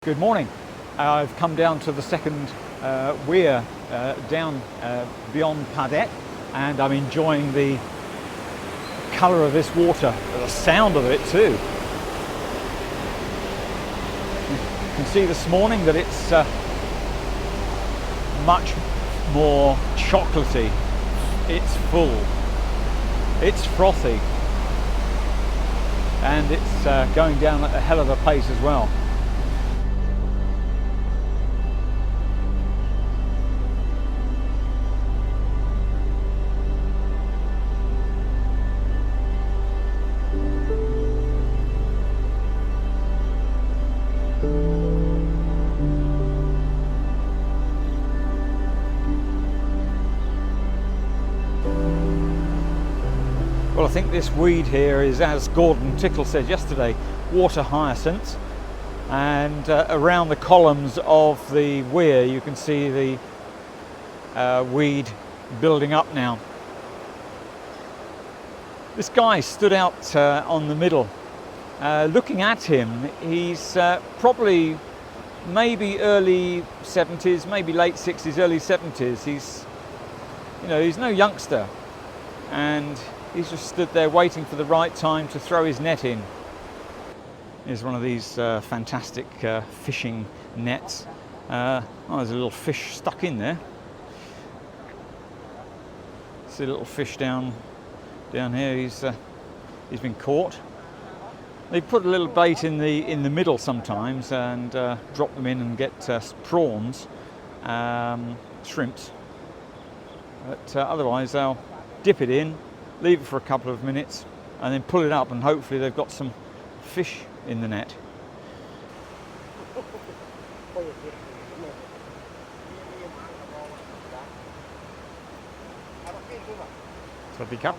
Good morning. I've come down to the second weir down beyond Padaet, and I'm enjoying the colour of this water, the sound of it too. You can see this morning that it's much more chocolatey, it's full, it's frothy, and it's going down at a hell of a pace as well. Well, I think this weed here is, as Gordon Tickle said yesterday, Water Hyacinth, and around the columns of the weir you can see the weed building up now. This guy stood out on the middle. Looking at him, he's probably maybe early 70s, maybe late 60s, early 70s. He's no youngster, and he's just stood there waiting for the right time to throw his net in. Here's one of these fantastic fishing nets. Oh, there's a little fish stuck in there. See a little fish down here. He's been caught. They put a little bait in the middle sometimes and drop them in and get prawns, shrimps. But otherwise they'll dip it in, leave it for a couple of minutes, and then pull it up, and hopefully they've got some fish in the net. Sawasdee krap.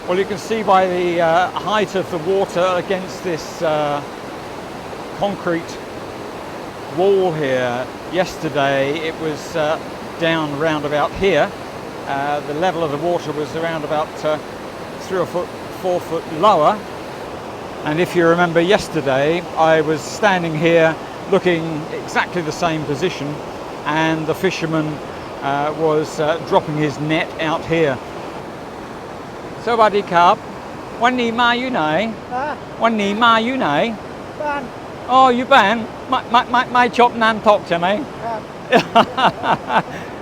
Well, you can see by the height of the water against this concrete wall here. Yesterday it was down around about here. The level of the water was around about 3 or 4 foot lower, and if you remember yesterday I was standing here looking exactly the same position, and the fisherman was dropping his net out here. สวัสดีครับ วันนี้มาอยู่ไหน วันนี้มาอยู่ไหน บ้าน อ๋อ อยู่บ้านไม่ชอบน้ำตกใช่ไหม ครับ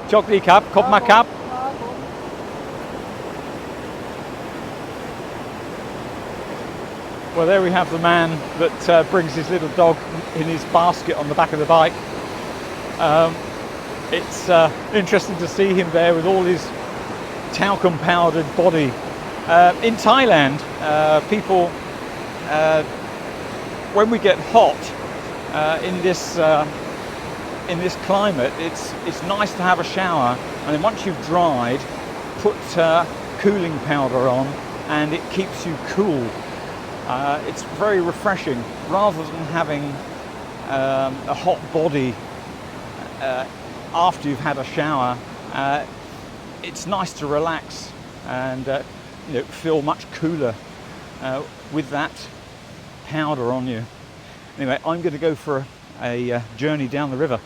โชคดีครับ ขอบคุณมากครับ Well, there we have the man that brings his little dog in his basket on the back of the bike. It's interesting to see him there with all his talcum powdered body. In Thailand, people, when we get hot in this climate, it's nice to have a shower, and then once you've dried, put cooling powder on, and it keeps you cool. It's very refreshing, rather than having a hot body after you've had a shower. It's nice to relax and feel much cooler with that powder on you. Anyway, I'm going to go for a journey down the river.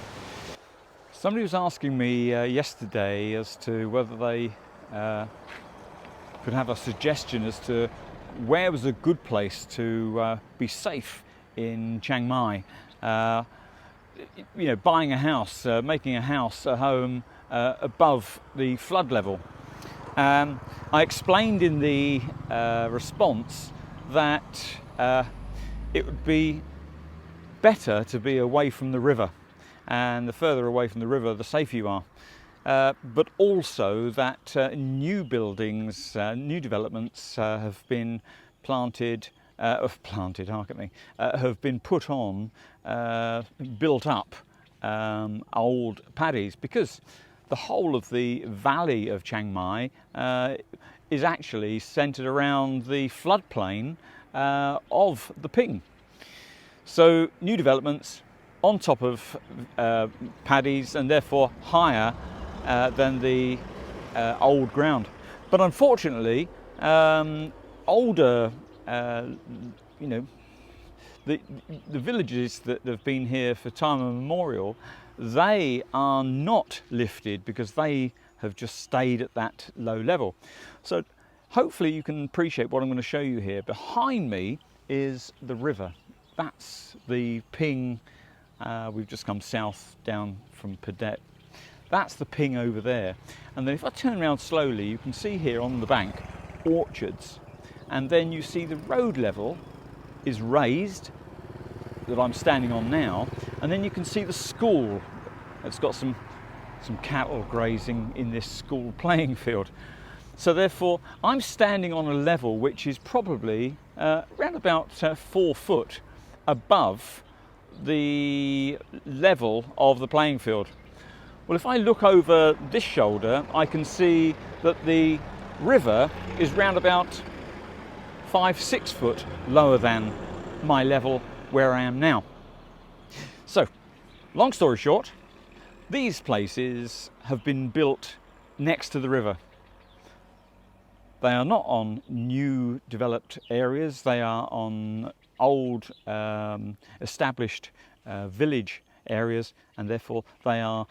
Somebody was asking me yesterday as to whether they could have a suggestion as to where was a good place to be safe in Chiang Mai. Buying a house, making a house a home above the flood level. I explained in the response that it would be better to be away from the river, and the further away from the river the safer you are, but also that new buildings, new developments have been have been put on, built up old paddies, because the whole of the valley of Chiang Mai is actually centred around the floodplain of the Ping. So new developments on top of paddies, and therefore higher than the old ground. But unfortunately, older, you know, the villages that have been here for time immemorial, they are not lifted because they have just stayed at that low level. So hopefully you can appreciate what I'm going to show you here. Behind me is the river. That's the Ping. We've just come south down from Padaet. That's the Ping over there. And then if I turn around slowly, you can see here on the bank orchards. And then you see the road level is raised, that I'm standing on now, and then you can see the school. It's got some cattle grazing in this school playing field. So therefore I'm standing on a level which is probably around about 4 foot above the level of the playing field. Well, if I look over this shoulder, I can see that the river is round about 5-6 foot lower than my level where I am now. So, long story short, these places have been built next to the river. They are not on new developed areas, they are on old established village areas, and therefore they are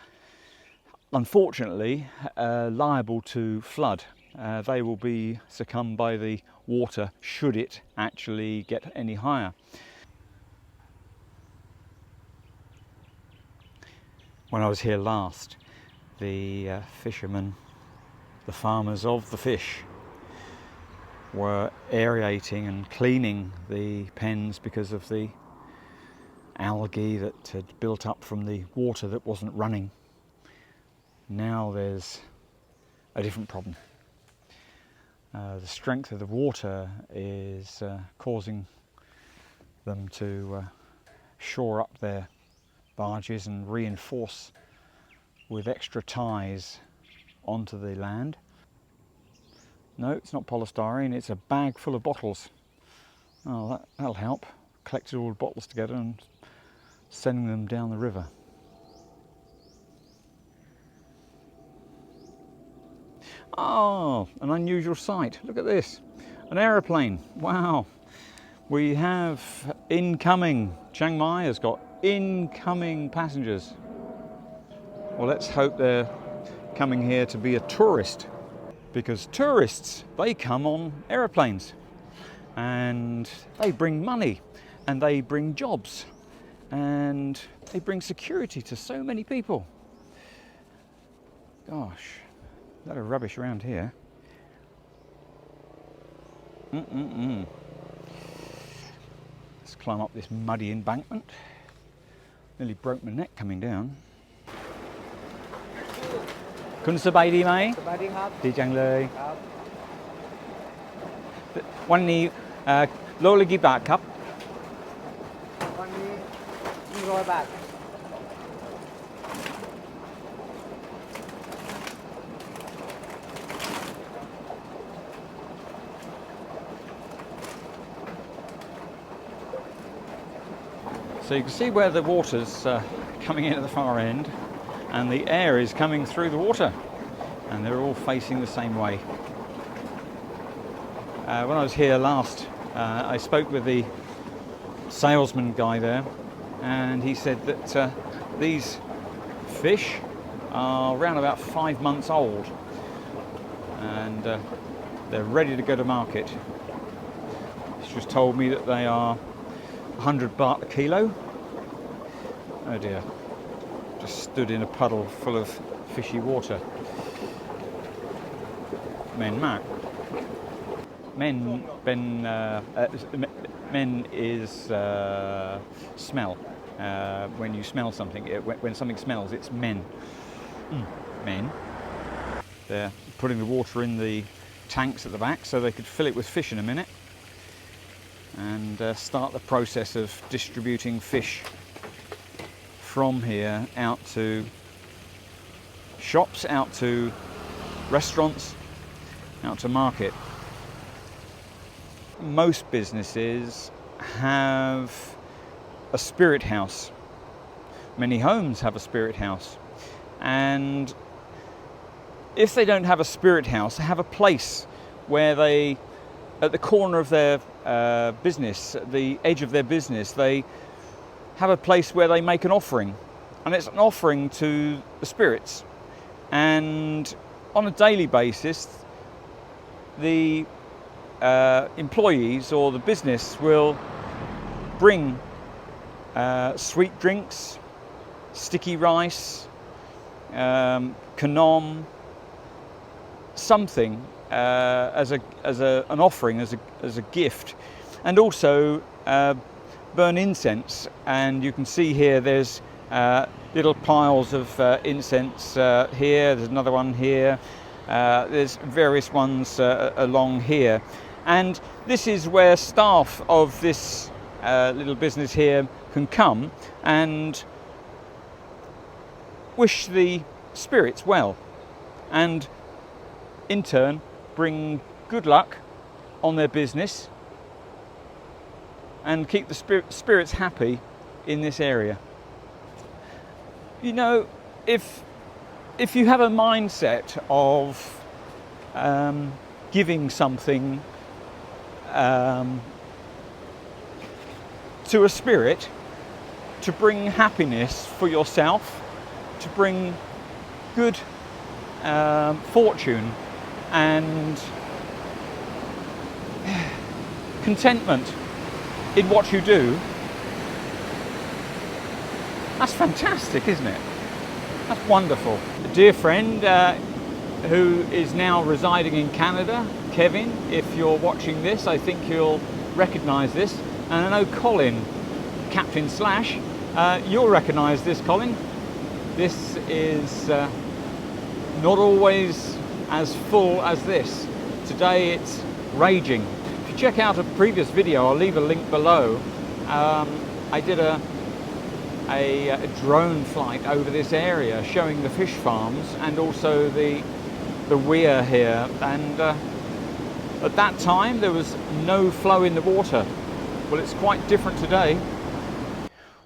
unfortunately liable to flood. They will be succumbed by the water should it actually get any higher. When I was here last, the fishermen, the farmers of the fish, were aerating and cleaning the pens because of the algae that had built up from the water that wasn't running. Now there's a different problem. The strength of the water is causing them to shore up their barges and reinforce with extra ties onto the land. No, it's not polystyrene, it's a bag full of bottles. Oh, that'll help. Collected all the bottles together and sending them down the river. Oh, an unusual sight. Look at this. An aeroplane. Wow. We have incoming. Chiang Mai has got incoming passengers. Well, let's hope they're coming here to be a tourist, because tourists, they come on aeroplanes and they bring money and they bring jobs and they bring security to so many people. Gosh, a lot of rubbish around here. Let's climb up this muddy embankment. Nearly broke my neck coming down. คุณสบายดีไหมสบายดีครับดีจังเลยครับวันนี้โลละกี่บาทครับวันนี้100 บาท So you can see where the water's coming in at the far end, and the air is coming through the water, and they're all facing the same way. When I was here last, I spoke with the salesman guy there, and he said that these fish are around about 5 months old, and they're ready to go to market. He's just told me that they are 100 baht a kilo. Oh dear. Just stood in a puddle full of fishy water. Men mak. Men is smell. When you smell something, when something smells, it's men. Men. They're putting the water in the tanks at the back so they could fill it with fish in a minute, and start the process of distributing fish from here out to shops, out to restaurants, out to market. Most businesses have a spirit house. Many homes have a spirit house, and if they don't have a spirit house, they have a place where they at the corner of their business, at the edge of their business, they have a place where they make an offering, and it's an offering to the spirits. And on a daily basis, the employees or the business will bring sweet drinks, sticky rice, kanom, something as an offering, as a gift, and also burn incense. And you can see here there's little piles of incense here. There's another one here. There's various ones along here, and this is where staff of this little business here can come and wish the spirits well, and in turn bring good luck on their business and keep the spirits happy in this area. You know, if you have a mindset of giving something to a spirit to bring happiness for yourself, to bring good fortune and contentment in what you do, that's fantastic, isn't it? That's wonderful. A dear friend who is now residing in Canada, Kevin, if you're watching this, I think you'll recognise this. And I know Colin, Captain Slash, you'll recognise this, Colin. This is not always as full as this. Today it's raging. If you check out a previous video, I'll leave a link below. I did a drone flight over this area showing the fish farms and also the weir here, and at that time there was no flow in the water. Well, it's quite different today.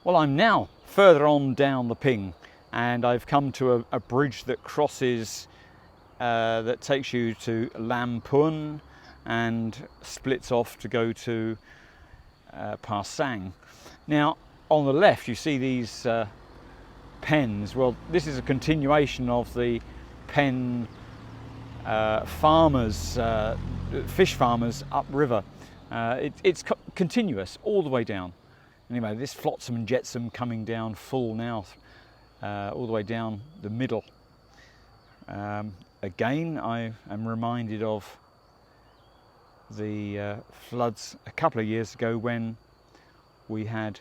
Well, I'm now further on down the Ping, and I've come to a bridge that crosses that takes you to Lampun and splits off to go to Pa Sang. Now on the left you see these pens. Well, this is a continuation of the pen farmers, fish farmers upriver. It's continuous all the way down. Anyway, this flotsam and jetsam coming down full now, all the way down the middle. Again, I am reminded of the floods a couple of years ago when we had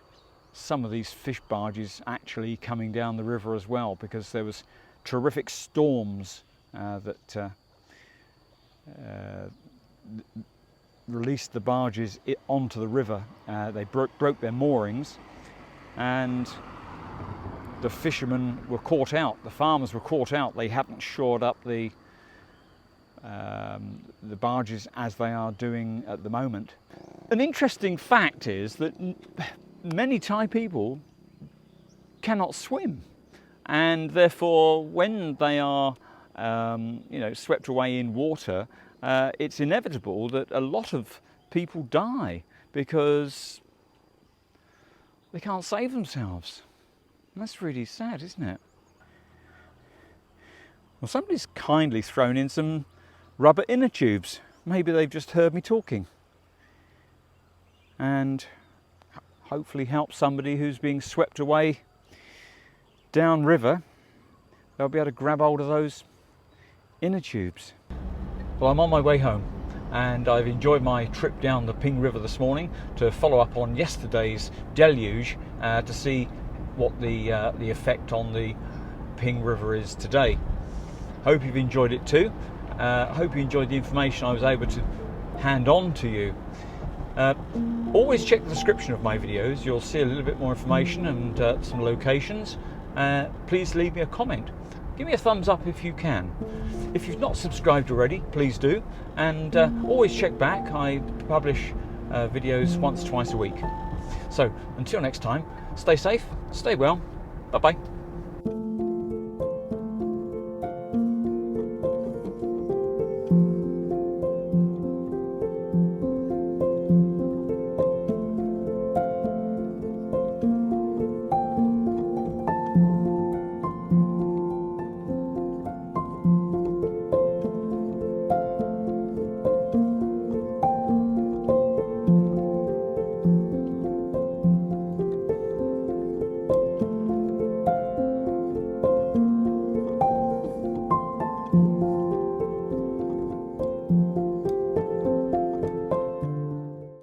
some of these fish barges actually coming down the river as well, because there was terrific storms that released the barges onto the river. They broke their moorings, and the fishermen were caught out, the farmers were caught out. They hadn't shored up the barges as they are doing at the moment. An interesting fact is that many Thai people cannot swim, and therefore when they are swept away in water, it's inevitable that a lot of people die because they can't save themselves. And that's really sad, isn't it? Well, somebody's kindly thrown in some rubber inner tubes. Maybe they've just heard me talking and hopefully help somebody who's being swept away downriver. They'll be able to grab hold of those inner tubes. Well, I'm on my way home, and I've enjoyed my trip down the Ping River this morning to follow up on yesterday's deluge to see what the effect on the Ping River is today. Hope you've enjoyed it too. Hope you enjoyed the information I was able to hand on to you. Always check the description of my videos. You'll see a little bit more information and some locations. Please leave me a comment. Give me a thumbs up if you can. If you've not subscribed already, please do. And always check back. I publish videos once, twice a week. So until next time, stay safe, stay well. Bye-bye.